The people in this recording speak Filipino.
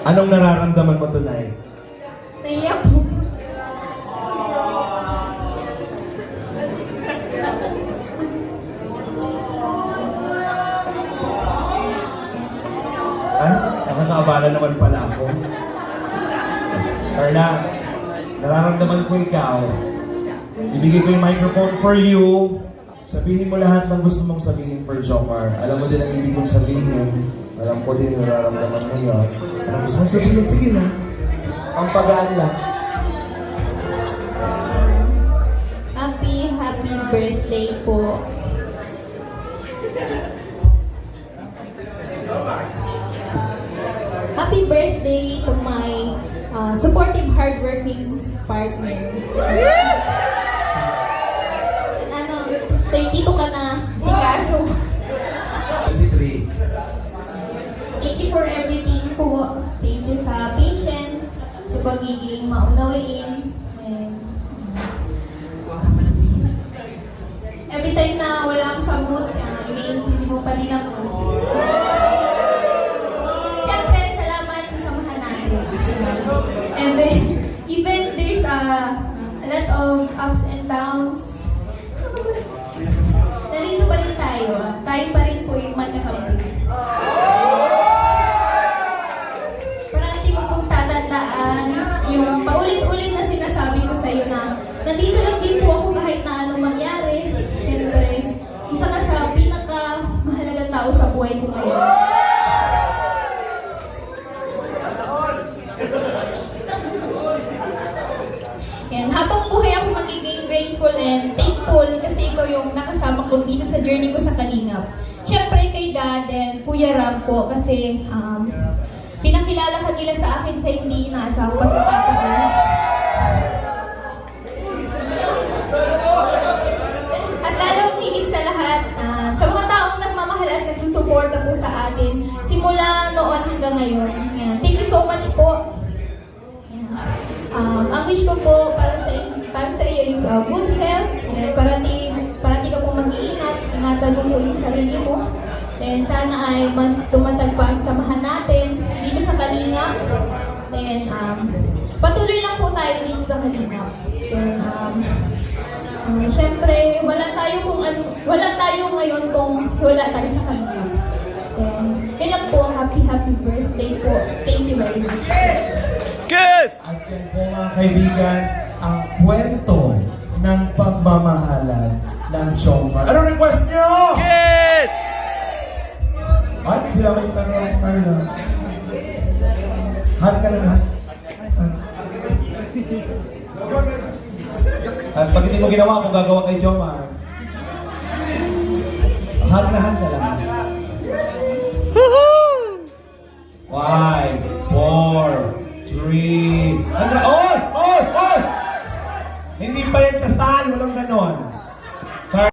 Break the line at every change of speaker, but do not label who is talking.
Anong nararamdaman mo tonight?
Naiyak po.
Ay, nakakaabala naman pala ako. Carla, nararamdaman ko ikaw. Ibigay ko yung microphone for you. Sabihin mo lahat ng gusto mong sabihin for Jomar. Alam mo din ang ibig kong sabihin. Alam ko din yung nararamdaman mo yun. Anong gusto mong sabihin? Sige na. Ang pagaan lang.
Happy birthday po. Happy birthday to my supportive, hardworking partner. Ano, 32 ka na, si Kaso.
23.
Thank you for everything po. Thank you sa patience, sa pagiging maunawain. And every time na wala akong sa mood, iniintindi mo pa din ako. Siyempre, salamat sa samahan natin. And then, even there's a lot of ups and downs, nalito pa rin tayo. Tayo pa rin po yung magkakampi. Parati ko pong tatandaan yung paulit-ulit na sinasabi ko sa'yo na nandito lang din po ako kahit na anong mangyari. Siyempre, isa ka sa pinaka-mahalagang tao sa buhay ko ngayon. Yan, habang buhay ako magiging grateful and thankful kasi ikaw yung nakasama ko dito sa journey ko sa Kalingap. Siyempre kay God and Kuya Ram po kasi pinakilala ka nila sa akin sa hindi inaasahang pagkakataon. At lalong higit sa lahat, sa mga taong nagmamahal at nagsusuporta po sa atin simula noon hanggang ngayon. Yan. Thank you so much po. Ang wish ko po para sa iyo is good health. Parati ka po mag-iingat. Ingatan mo po yung sarili mo. Then sana ay mas tumatag pa ang samahan natin dito sa Kalingap. Then patuloy lang po tayo dito sa Kalingap. Then syempre wala tayo ngayon kung wala tayo sa Kalingap. Then yun lang po, happy birthday po. Thank you very much.
Kiss!
At yan po mga kaibigan, ang kwento ng pagmamahalan ng Jomar. Ano request nyo?
Kiss!
Ay, sila may tanong, Carla. Hug ka lang, ha? Hug. At pag hindi mo ginawa, kung gagawa kay Jomar. Hug na hug ka lang. 5, 4, 3, Oy! Hindi pa yan kasal, walang ganon.